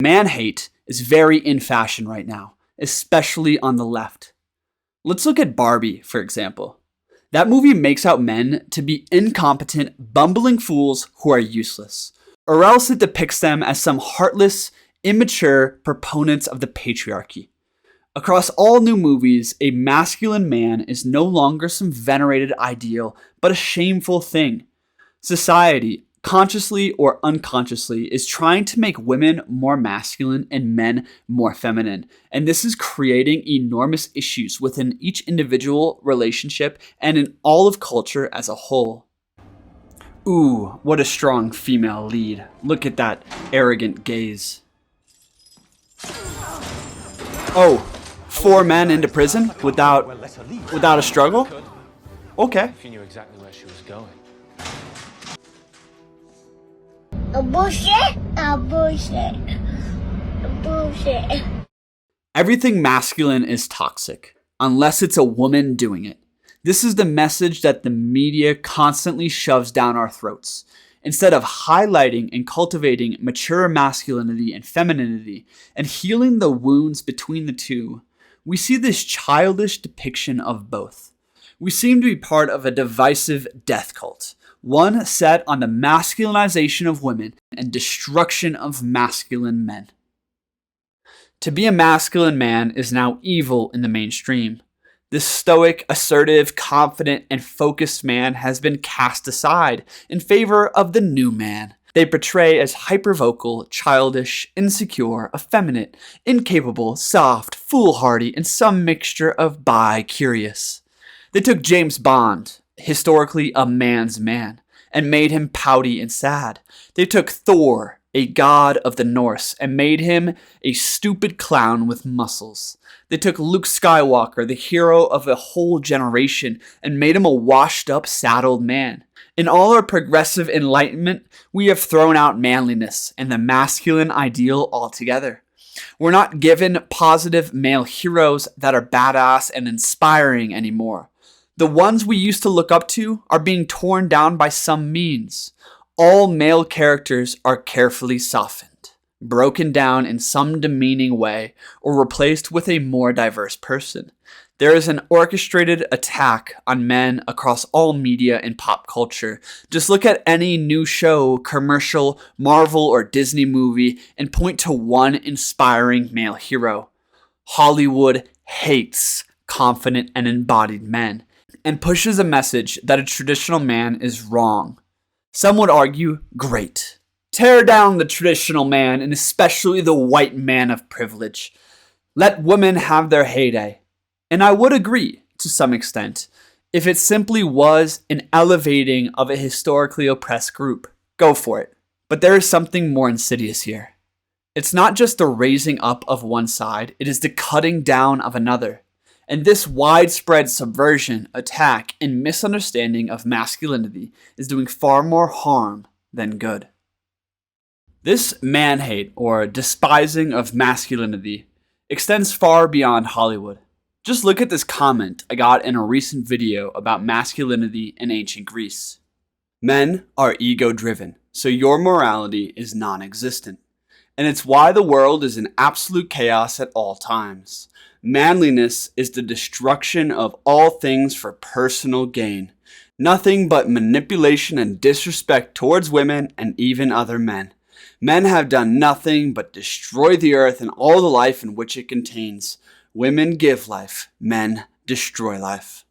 Man hate is very in fashion right now, especially on the left. Let's look at Barbie, for example. That movie makes out men to be incompetent, bumbling fools who are useless, or else it depicts them as some heartless, immature proponents of the patriarchy. Across all new movies, a masculine man is no longer some venerated ideal, but a shameful thing. Society, consciously or unconsciously, is trying to make women more masculine and men more feminine. And this is creating enormous issues within each individual relationship and in all of culture as a whole. Ooh, what a strong female lead. Look at that arrogant gaze. Oh, 4 men into prison without a struggle? Okay. If you knew exactly where she was going. Bullshit. Everything masculine is toxic, unless it's a woman doing it. This is the message that the media constantly shoves down our throats. Instead of highlighting and cultivating mature masculinity and femininity and healing the wounds between the two, we see this childish depiction of both. We seem to be part of a divisive death cult, one set on the masculinization of women and destruction of masculine men. To be a masculine man is now evil in the mainstream. This stoic, assertive, confident, and focused man has been cast aside in favor of the new man. They portray as hypervocal, childish, insecure, effeminate, incapable, soft, foolhardy, and some mixture of bi-curious. They took James Bond, historically a man's man, and made him pouty and sad. They took Thor, a god of the Norse, and made him a stupid clown with muscles. They took Luke Skywalker, the hero of a whole generation, and made him a washed-up, saddled man. In all our progressive enlightenment, we have thrown out manliness and the masculine ideal altogether. We're not given positive male heroes that are badass and inspiring anymore. The ones we used to look up to are being torn down by some means. All male characters are carefully softened, broken down in some demeaning way, or replaced with a more diverse person. There is an orchestrated attack on men across all media and pop culture. Just look at any new show, commercial, Marvel, or Disney movie and point to one inspiring male hero. Hollywood hates confident and embodied men and pushes a message that a traditional man is wrong. Some would argue, great. Tear down the traditional man and especially the white man of privilege. Let women have their heyday. And I would agree, to some extent, if it simply was an elevating of a historically oppressed group. Go for it. But there is something more insidious here. It's not just the raising up of one side, it is the cutting down of another. And this widespread subversion, attack, and misunderstanding of masculinity is doing far more harm than good. This man-hate, or despising of masculinity, extends far beyond Hollywood. Just look at this comment I got in a recent video about masculinity in ancient Greece. Men are ego-driven, so your morality is non-existent. And it's why the world is in absolute chaos at all times. Manliness is the destruction of all things for personal gain. Nothing but manipulation and disrespect towards women and even other men. Men have done nothing but destroy the earth and all the life in which it contains. Women give life, men destroy life.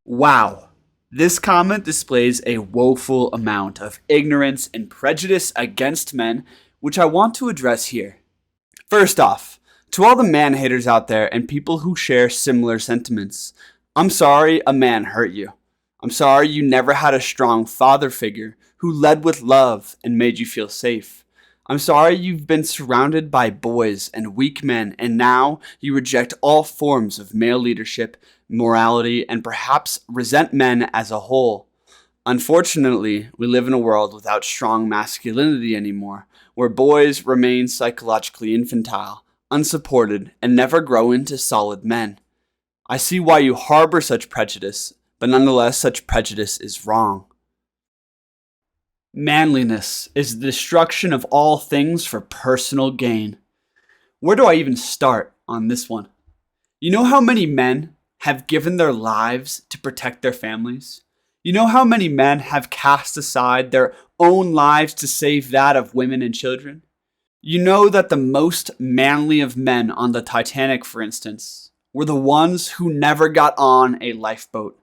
Wow. This comment displays a woeful amount of ignorance and prejudice against men, which I want to address here. First off, to all the man-haters out there and people who share similar sentiments, I'm sorry a man hurt you. I'm sorry you never had a strong father figure who led with love and made you feel safe. I'm sorry you've been surrounded by boys and weak men and now you reject all forms of male leadership, morality, and perhaps resent men as a whole. Unfortunately, we live in a world without strong masculinity anymore, where boys remain psychologically infantile, unsupported, and never grow into solid men. I see why you harbor such prejudice, but nonetheless such prejudice is wrong. Manliness is the destruction of all things for personal gain. Where do I even start on this one? You know how many men have given their lives to protect their families? You know how many men have cast aside their own lives to save that of women and children? You know that the most manly of men on the Titanic, for instance, were the ones who never got on a lifeboat.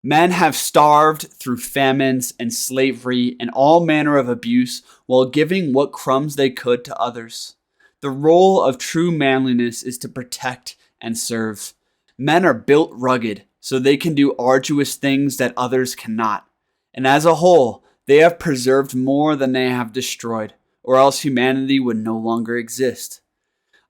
Men have starved through famines and slavery and all manner of abuse while giving what crumbs they could to others. The role of true manliness is to protect and serve. Men are built rugged so they can do arduous things that others cannot. And as a whole, they have preserved more than they have destroyed, or else humanity would no longer exist.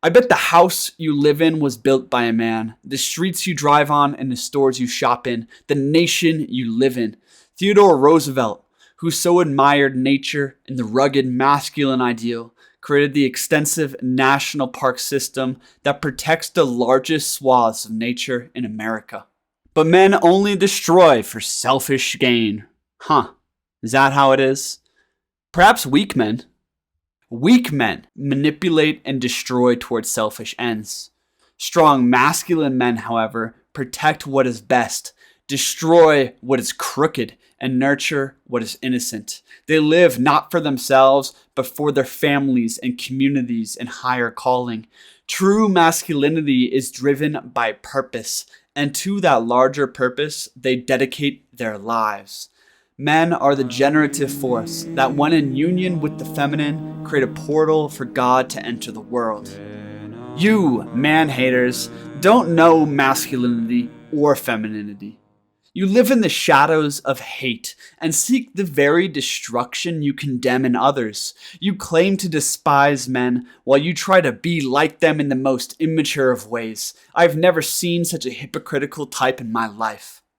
I bet the house you live in was built by a man, the streets you drive on and the stores you shop in, the nation you live in. Theodore Roosevelt, who so admired nature and the rugged masculine ideal, created the extensive national park system that protects the largest swaths of nature in America. But men only destroy for selfish gain. Is that how it is? Perhaps weak men. Weak men manipulate and destroy towards selfish ends. Strong masculine men, however, protect what is best, destroy what is crooked, and nurture what is innocent. They live not for themselves, but for their families and communities and higher calling. True masculinity is driven by purpose, and to that larger purpose, they dedicate their lives. Men are the generative force that, when in union with the feminine, create a portal for God to enter the world. You, man-haters, don't know masculinity or femininity. You live in the shadows of hate and seek the very destruction you condemn in others. You claim to despise men while you try to be like them in the most immature of ways. I've never seen such a hypocritical type in my life.